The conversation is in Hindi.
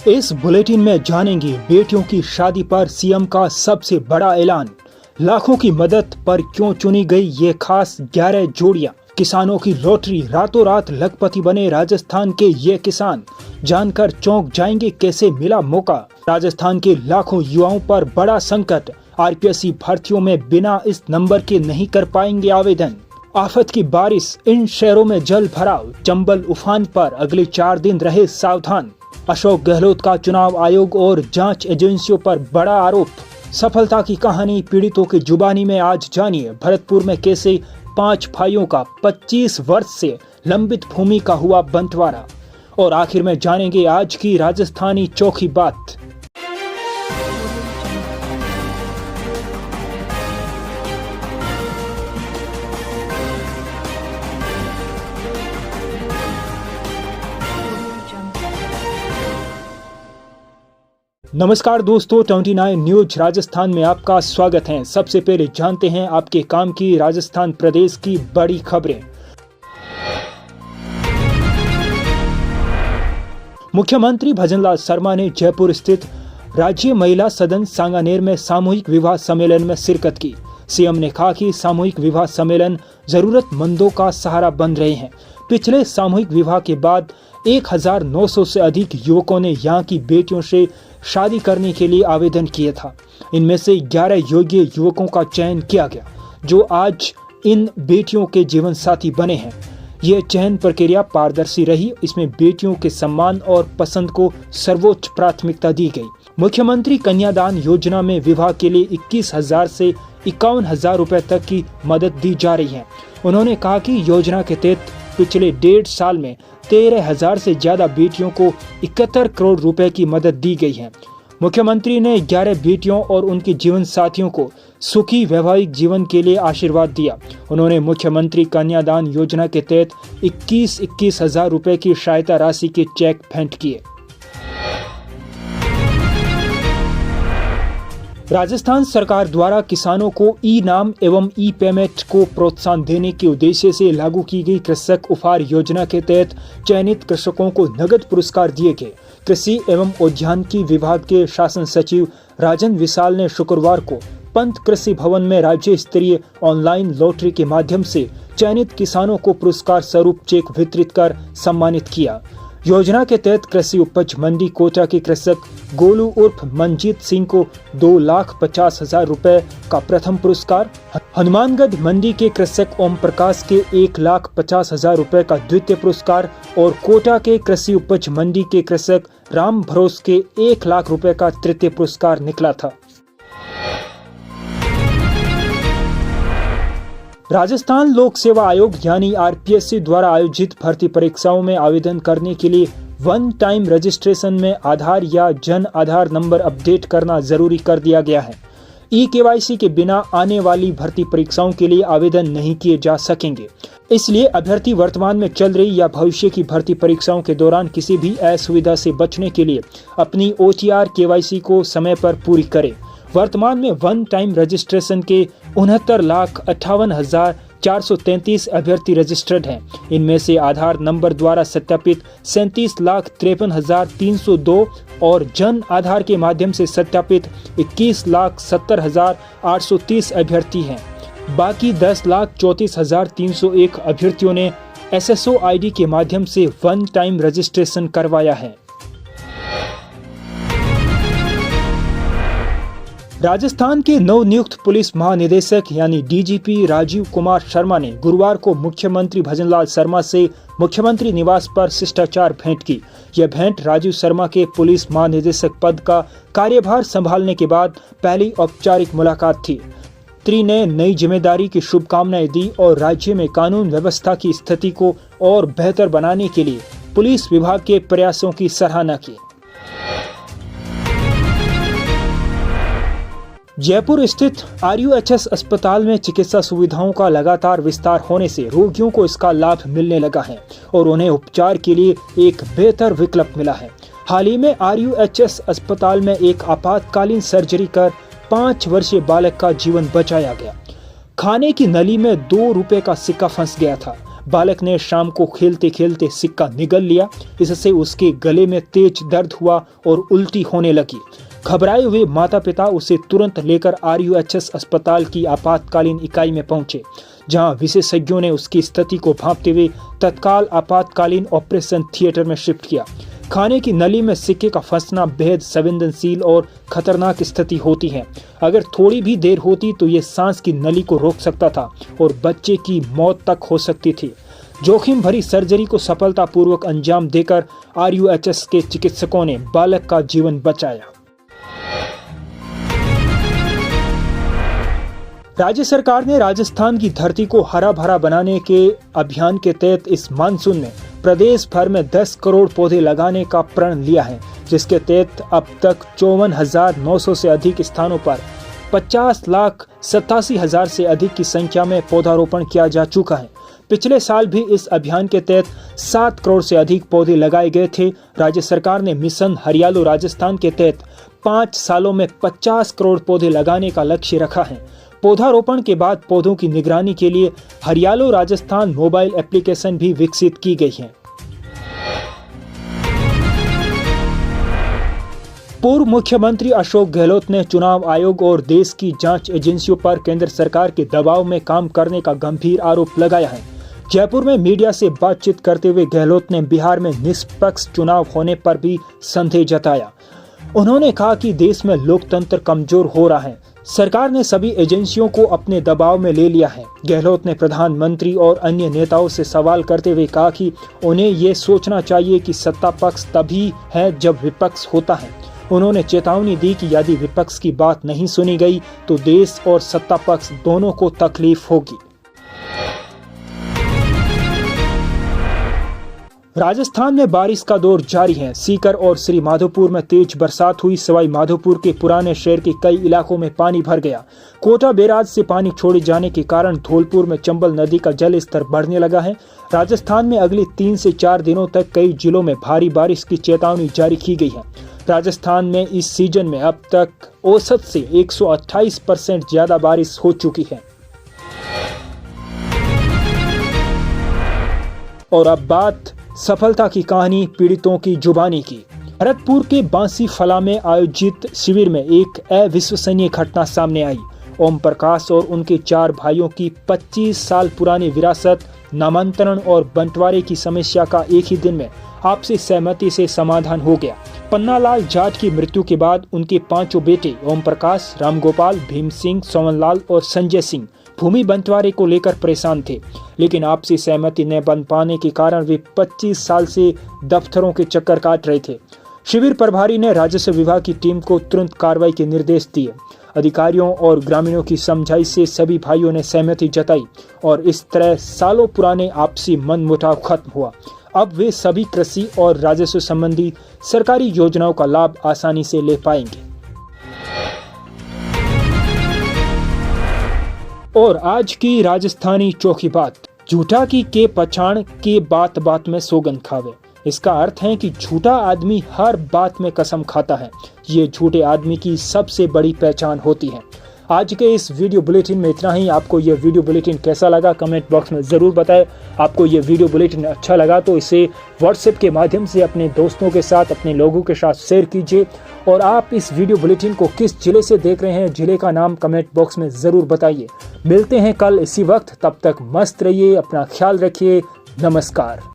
इस बुलेटिन में जानेंगे बेटियों की शादी पर सीएम का सबसे बड़ा ऐलान, लाखों की मदद पर क्यों चुनी गई ये खास 11 जोड़ियां, किसानों की लॉटरी, रातों रात लखपति बने राजस्थान के ये किसान, जानकर चौंक जाएंगे कैसे मिला मौका। राजस्थान के लाखों युवाओं पर बड़ा संकट, आरपीएससी भर्तियों में बिना इस नंबर के नहीं कर पाएंगे आवेदन। आफत की बारिश, इन शहरों में जल भराव, चंबल उफान पर अगले 4 दिन रहे सावधान। अशोक गहलोत का चुनाव आयोग और जांच एजेंसियों पर बड़ा आरोप। सफलता की कहानी पीड़ितों की जुबानी में आज जानिए। भरतपुर में कैसे 5 भाइयों का 25 वर्ष से लंबित भूमि का हुआ बंटवारा। और आखिर में जानेंगे आज की राजस्थानी चौखी बात। नमस्कार दोस्तों, 29 न्यूज राजस्थान में आपका स्वागत है। सबसे पहले जानते हैं आपके काम की राजस्थान प्रदेश की बड़ी खबरें। मुख्यमंत्री भजनलाल शर्मा ने जयपुर स्थित राज्य महिला सदन सांगानेर में सामूहिक विवाह सम्मेलन में शिरकत की। सीएम ने कहा कि सामूहिक विवाह सम्मेलन जरूरतमंदों का सहारा बन रहे हैं। पिछले सामूहिक विवाह के बाद 1900 से अधिक युवकों ने यहां की बेटियों से शादी करने के लिए आवेदन किया था। इनमें से 11 योग्य युवकों का चयन किया गया, जो आज इन बेटियों के जीवन साथी बने हैं। यह चयन प्रक्रिया पारदर्शी रही। इसमें बेटियों के सम्मान और पसंद को सर्वोच्च प्राथमिकता दी गई। मुख्यमंत्री कन्यादान योजना में विवाह के लिए 21,000 से 51,000 रुपए तक की मदद दी जा रही है। उन्होंने कहा कि योजना के तहत पिछले 1.5 साल में 13,000 से ज्यादा बेटियों को 71 करोड़ रुपए की मदद दी गई है। मुख्यमंत्री ने 11 बेटियों और उनके जीवन साथियों को सुखी वैवाहिक जीवन के लिए आशीर्वाद दिया। उन्होंने मुख्यमंत्री कन्यादान योजना के तहत 21,000 रुपए की सहायता राशि के चेक भेंट किए। राजस्थान सरकार द्वारा किसानों को ई नाम एवं ई पेमेंट को प्रोत्साहन देने के उद्देश्य से लागू की गई कृषक उपहार योजना के तहत चयनित कृषकों को नगद पुरस्कार दिए गए। कृषि एवं उद्यानिकी विभाग के शासन सचिव राजन विशाल ने शुक्रवार को पंत कृषि भवन में राज्य स्तरीय ऑनलाइन लॉटरी के माध्यम से चयनित किसानों को पुरस्कार स्वरूप चेक वितरित कर सम्मानित किया। योजना के तहत कृषि उपज मंडी कोटा के कृषक गोलू उर्फ मनजीत सिंह को 2,50,000 रुपए का प्रथम पुरस्कार, हनुमानगढ़ मंडी के कृषक ओम प्रकाश के 1,50,000 रुपए का द्वितीय पुरस्कार और कोटा के कृषि उपज मंडी के कृषक राम भरोस के 1 लाख रुपए का तृतीय पुरस्कार निकला था। राजस्थान लोक सेवा आयोग यानी आरपीएससी द्वारा आयोजित भर्ती परीक्षाओं में आवेदन करने के लिए वन टाइम रजिस्ट्रेशन में आधार या जन आधार नंबर अपडेट करना जरूरी कर दिया गया है। ई-केवाईसी के बिना आने वाली भर्ती परीक्षाओं के लिए आवेदन नहीं किए जा सकेंगे। इसलिए अभ्यर्थी वर्तमान में चल रही या भविष्य की भर्ती परीक्षाओं के दौरान किसी भी असुविधा से बचने के लिए अपनी OTR केवाईसी को समय पर पूरी करे। वर्तमान में वन टाइम रजिस्ट्रेशन के 69,58,433 अभ्यर्थी रजिस्टर्ड हैं। इनमें से आधार नंबर द्वारा सत्यापित 37,53,302 और जन आधार के माध्यम से सत्यापित 21,70,830 अभ्यर्थी हैं। बाकी 10,34,301 अभ्यर्थियों ने SSO ID के माध्यम से वन टाइम रजिस्ट्रेशन करवाया है। राजस्थान के नवनियुक्त पुलिस महानिदेशक यानी DGP राजीव कुमार शर्मा ने गुरुवार को मुख्यमंत्री भजनलाल शर्मा से मुख्यमंत्री निवास पर शिष्टाचार भेंट की। यह भेंट राजीव शर्मा के पुलिस महानिदेशक पद का कार्यभार संभालने के बाद पहली औपचारिक मुलाकात थी। मंत्री ने नई जिम्मेदारी की शुभकामनाएं दी और राज्य में कानून व्यवस्था की स्थिति को और बेहतर बनाने के लिए पुलिस विभाग के प्रयासों की सराहना की। जयपुर स्थित RUHS अस्पताल में चिकित्सा सुविधाओं का लगातार विस्तार होने से रोगियों को इसका लाभ मिलने लगा है और उन्हें उपचार के लिए एक बेहतर विकल्प मिला है। हाल ही में RUHS अस्पताल में एक आपातकालीन सर्जरी कर 5 वर्षीय बालक का जीवन बचाया गया। खाने की नली में 2 रुपए का सिक्का फंस गया था। बालक ने शाम को खेलते खेलते सिक्का निगल लिया। इससे उसके गले में तेज दर्द हुआ और उल्टी होने लगी। घबराए हुए माता पिता उसे तुरंत लेकर RUHS अस्पताल की आपातकालीन इकाई में पहुंचे, जहां विशेषज्ञों ने उसकी स्थिति को भांपते हुए तत्काल आपातकालीन ऑपरेशन थिएटर में शिफ्ट किया। खाने की नली में सिक्के का फंसना बेहद संवेदनशील और खतरनाक स्थिति होती है। अगर थोड़ी भी देर होती तो ये सांस की नली को रोक सकता था और बच्चे की मौत तक हो सकती थी। जोखिम भरी सर्जरी को सफलतापूर्वक अंजाम देकर RUHS के चिकित्सकों ने बालक का जीवन बचाया। राज्य सरकार ने राजस्थान की धरती को हरा भरा बनाने के अभियान के तहत इस मानसून में प्रदेश भर में 10 करोड़ पौधे लगाने का प्रण लिया है, जिसके तहत अब तक 54,900 से अधिक स्थानों पर 50,87,000 से अधिक की संख्या में पौधारोपण किया जा चुका है। पिछले साल भी इस अभियान के तहत 7 करोड़ से अधिक पौधे लगाए गए थे। राज्य सरकार ने मिशन हरियालो राजस्थान के तहत 5 सालों में 50 करोड़ पौधे लगाने का लक्ष्य रखा है। पौधारोपण के बाद पौधों की निगरानी के लिए हरियालो राजस्थान मोबाइल एप्लीकेशन भी विकसित की गई है। पूर्व मुख्यमंत्री अशोक गहलोत ने चुनाव आयोग और देश की जांच एजेंसियों पर केंद्र सरकार के दबाव में काम करने का गंभीर आरोप लगाया है। जयपुर में मीडिया से बातचीत करते हुए गहलोत ने बिहार में निष्पक्ष चुनाव होने पर भी संदेह जताया। उन्होंने कहा कि देश में लोकतंत्र कमजोर हो रहा है। सरकार ने सभी एजेंसियों को अपने दबाव में ले लिया है। गहलोत ने प्रधानमंत्री और अन्य नेताओं से सवाल करते हुए कहा कि उन्हें ये सोचना चाहिए कि सत्ता पक्ष तभी है जब विपक्ष होता है। उन्होंने चेतावनी दी कि यदि विपक्ष की बात नहीं सुनी गई तो देश और सत्ता पक्ष दोनों को तकलीफ होगी। राजस्थान में बारिश का दौर जारी है। सीकर और श्री माधोपुर में तेज बरसात हुई। सवाई माधोपुर के पुराने शहर के कई इलाकों में पानी भर गया। कोटा बैराज से पानी छोड़े जाने के कारण धौलपुर में चंबल नदी का जल स्तर बढ़ने लगा है। राजस्थान में अगले 3 से 4 दिनों तक कई जिलों में भारी बारिश की चेतावनी जारी की गई है। राजस्थान में इस सीजन में अब तक औसत से 128% ज्यादा बारिश हो चुकी है। और अब बात सफलता की कहानी पीड़ितों की जुबानी की। भरतपुर के बांसी फला में आयोजित शिविर में एक अविश्वसनीय घटना सामने आई। ओम प्रकाश और उनके 4 भाइयों की 25 साल पुरानी विरासत, नामांतरण और बंटवारे की समस्या का एक ही दिन में आपसी सहमति से समाधान हो गया। पन्नालाल जाट की मृत्यु के बाद उनके 5 बेटे ओम प्रकाश, रामगोपाल, भीम सिंह, सोमनलाल और संजय सिंह भूमि बंटवारे को लेकर परेशान थे, लेकिन आपसी सहमति न बन पाने के कारण वे 25 साल से दफ्तरों के चक्कर काट रहे थे। शिविर प्रभारी ने राजस्व विभाग की टीम को तुरंत कार्रवाई के निर्देश दिए। अधिकारियों और ग्रामीणों की समझाइश से सभी भाइयों ने सहमति जताई और इस तरह सालों पुराने आपसी मनमुटाव खत्म हुआ। अब वे सभी कृषि और राजस्व संबंधी सरकारी योजनाओं का लाभ आसानी से ले पाएंगे। और आज की राजस्थानी चौकी बात, झूठा की के पछाण के बात बात में सौगंध खावे। इसका अर्थ है कि झूठा आदमी हर बात में कसम खाता है। ये झूठे आदमी की सबसे बड़ी पहचान होती है। आज के इस वीडियो बुलेटिन में इतना ही। आपको ये वीडियो बुलेटिन कैसा लगा कमेंट बॉक्स में ज़रूर बताएं। आपको ये वीडियो बुलेटिन अच्छा लगा तो इसे व्हाट्सएप के माध्यम से अपने दोस्तों के साथ, अपने लोगों के साथ शेयर कीजिए। और आप इस वीडियो बुलेटिन को किस जिले से देख रहे हैं, जिले का नाम कमेंट बॉक्स में ज़रूर बताइए। मिलते हैं कल इसी वक्त, तब तक मस्त रहिए, अपना ख्याल रखिए। नमस्कार।